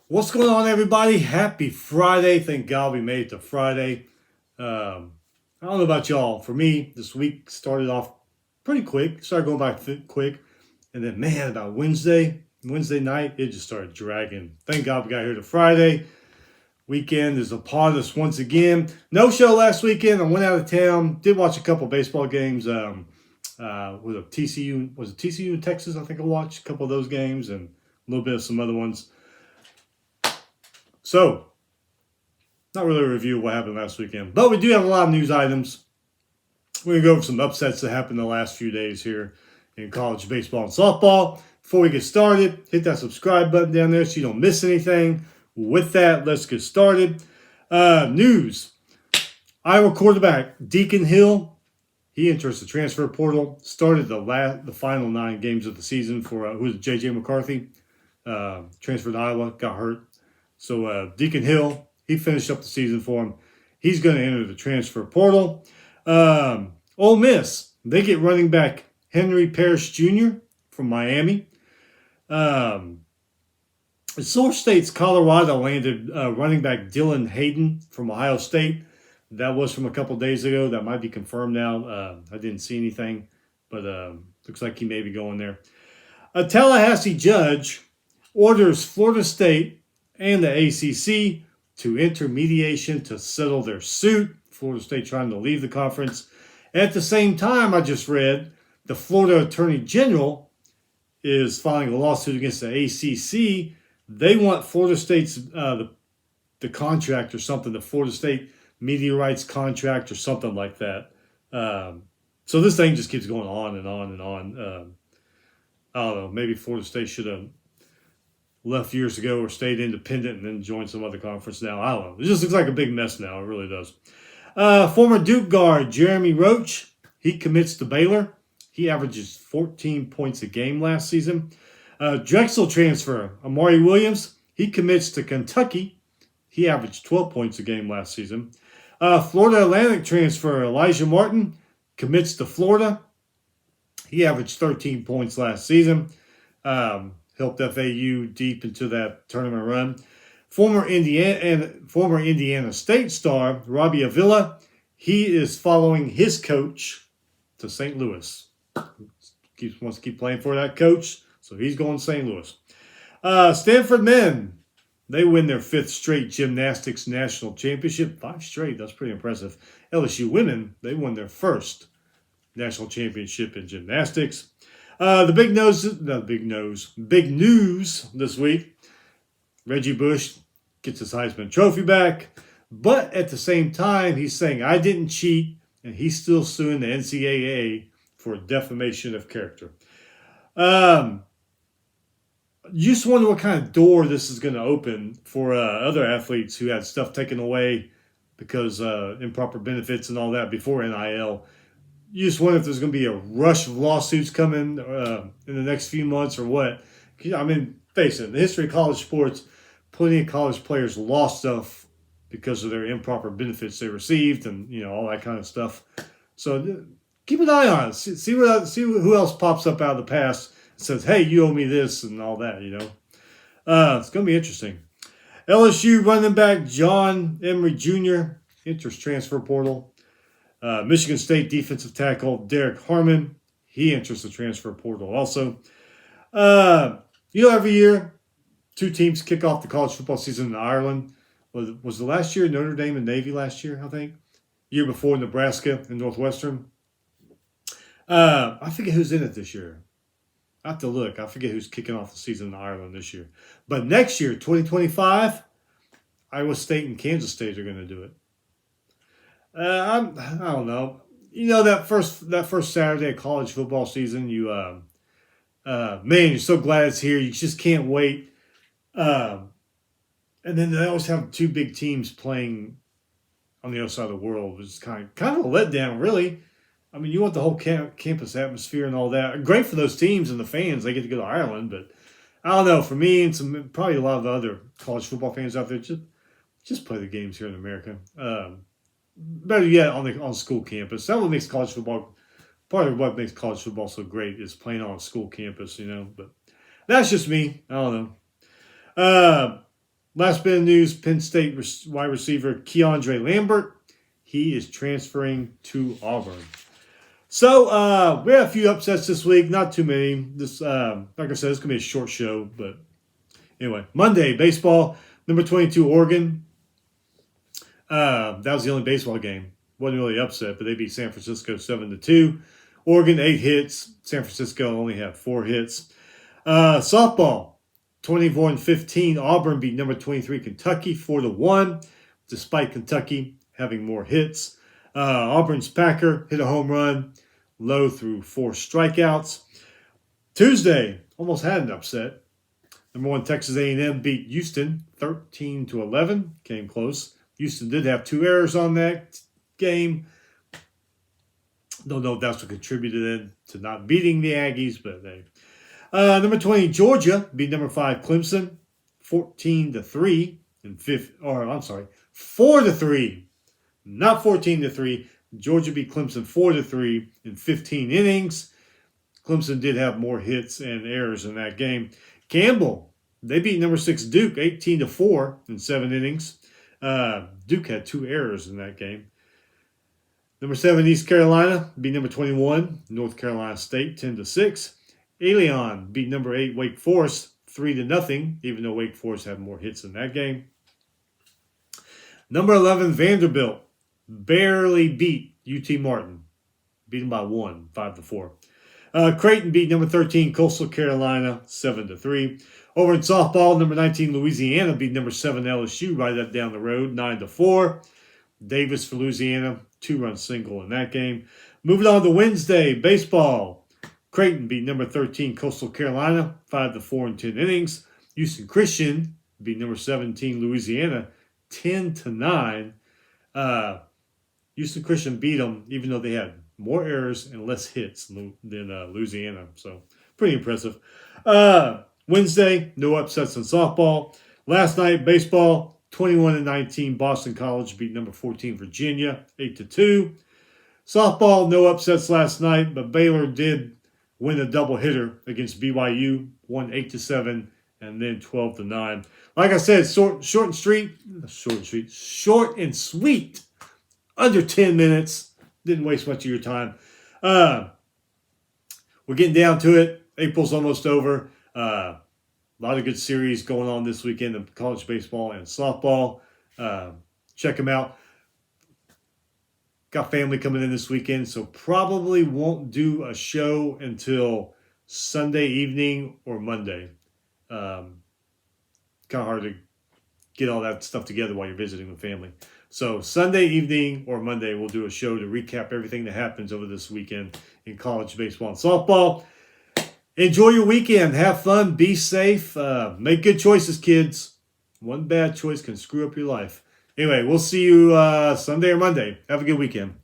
What's going on, everybody? Happy Friday. Thank God we made it to Friday. I don't know about y'all. For me, this week started off pretty quick. Started going by quick. And then, man, about Wednesday night, it just started dragging. Thank God we got here to Friday. Weekend is upon us once again. No show last weekend. I went out of town. Did watch a couple baseball games. Was it TCU in Texas? I think I watched a couple of those games and a little bit of some other ones. So, not really a review of what happened last weekend, but we do have a lot of news items. We're going to go over some upsets that happened the last few days here in college baseball and softball. Before we get started, hit that subscribe button down there so you don't miss anything. With that, let's get started. News. Iowa quarterback Deacon Hill, he enters the transfer portal. Started the final 9 games of the season for J.J. McCarthy. Transferred to Iowa, got hurt. So Deacon Hill, he finished up the season for him. He's going to enter the transfer portal. Ole Miss, they get running back Henry Parrish Jr. from Miami. Source states Colorado landed running back Dylan Hayden from Ohio State. That was from a couple days ago. That might be confirmed now. I didn't see anything, but looks like he may be going there. A Tallahassee judge orders Florida State and the ACC to enter mediation to settle their suit. Florida State trying to leave the conference. At the same time, I just read the Florida Attorney General is filing a lawsuit against the ACC. They want Florida State's the contract or something, the Florida State media rights contract or something like that. So this thing just keeps going on and on and on. I don't know. Maybe Florida State should have left years ago or stayed independent and then joined some other conference now. I don't know. It just looks like a big mess now. It really does. Former Duke guard Jeremy Roach, he commits to Baylor. He averages 14 points a game last season. Drexel transfer Amari Williams, he commits to Kentucky. He averaged 12 points a game last season. Florida Atlantic transfer Elijah Martin commits to Florida. He averaged 13 points last season. Helped FAU deep into that tournament run. Former Indiana State star Robbie Avila, he is following his coach to St. Louis. Wants to keep playing for that coach, so he's going to St. Louis. Stanford men, they win their 5th straight gymnastics national championship. 5 straight, that's pretty impressive. LSU women, they won their 1st national championship in gymnastics. Big news this week. Reggie Bush gets his Heisman Trophy back, but at the same time, he's saying, I didn't cheat, and he's still suing the NCAA for defamation of character. You just wonder what kind of door this is going to open for other athletes who had stuff taken away because improper benefits and all that before NIL. You just wonder if there's going to be a rush of lawsuits coming in the next few months or what. I mean, face it, in the history of college sports, plenty of college players lost stuff because of their improper benefits they received and, all that kind of stuff. So keep an eye on it. See who else pops up out of the past and says, hey, you owe me this and all that, It's going to be interesting. LSU running back John Emery Jr. enters transfer portal. Michigan State defensive tackle Derek Harmon, he enters the transfer portal also. Every year, 2 teams kick off the college football season in Ireland. Was the last year Notre Dame and Navy last year, I think? Year before Nebraska and Northwestern. I forget who's in it this year. I have to look. I forget who's kicking off the season in Ireland this year. But next year, 2025, Iowa State and Kansas State are going to do it. I don't know. That first Saturday of college football season, man, you're so glad it's here. You just can't wait. And then they always have 2 big teams playing on the other side of the world. It's kind of a letdown, really. I mean, you want the whole campus atmosphere and all that. Great for those teams and the fans. They get to go to Ireland, but I don't know. For me and probably a lot of the other college football fans out there, just play the games here in America. Better yet, on school campus. That what makes college football. Part of what makes college football so great is playing on a school campus, But that's just me. I don't know. Last bit of news, Penn State wide receiver Keandre Lambert, he is transferring to Auburn. So we have a few upsets this week, not too many. This, like I said, it's going to be a short show. But anyway, Monday, baseball, number 22, Oregon. That was the only baseball game. Wasn't really upset, but they beat San Francisco 7-2. Oregon, 8 hits. San Francisco only had 4 hits. Softball, 24-15. Auburn beat number 23, Kentucky, 4-1, despite Kentucky having more hits. Auburn's Packer hit a home run. Lowe threw 4 strikeouts. Tuesday, almost had an upset. Number 1, Texas A&M beat Houston 13-11. Came close. Houston did have 2 errors on that game. Don't know if that's what contributed to not beating the Aggies, but they. Number 20, Georgia beat number 5, Clemson 14-3 in 4-3, not 14-3. Georgia beat Clemson 4-3 in 15 innings. Clemson did have more hits and errors in that game. Campbell, they beat number 6 Duke 18-4 in 7 innings. Duke had 2 errors in that game. Number 7 East Carolina beat number 21 North Carolina State 10-6. Albion beat number 8 Wake Forest 3-0, even though Wake Forest had more hits in that game. Number 11 Vanderbilt barely beat UT Martin. Beat them by 1, 5-4. Creighton beat number 13 Coastal Carolina 7-3. Over in softball, number 19 Louisiana beat number 7 LSU right up down the road 9-4. Davis for Louisiana, 2-run single in that game. Moving on to Wednesday, baseball. Creighton beat number 13 Coastal Carolina 5-4 in 10 innings. Houston Christian beat number 17 Louisiana 10-9. Houston Christian beat them even though they had more errors and less hits than Louisiana. So pretty impressive. Wednesday, no upsets in softball. Last night, baseball, 21-19. Boston College beat number 14 Virginia 8-2. Softball, no upsets last night, but Baylor did win a doubleheader against BYU, won 8-7 and then 12-9. Like I said, short and sweet. Under 10 minutes. Didn't waste much of your time. We're getting down to it. April's almost over. A lot of good series going on this weekend in college baseball and softball. Check them out. Got family coming in this weekend, so probably won't do a show until Sunday evening or Monday. Kind of hard to get all that stuff together while you're visiting with family. So Sunday evening or Monday, we'll do a show to recap everything that happens over this weekend in college baseball and softball. Enjoy your weekend. Have fun. Be safe. Make good choices, kids. One bad choice can screw up your life. Anyway, we'll see you Sunday or Monday. Have a good weekend.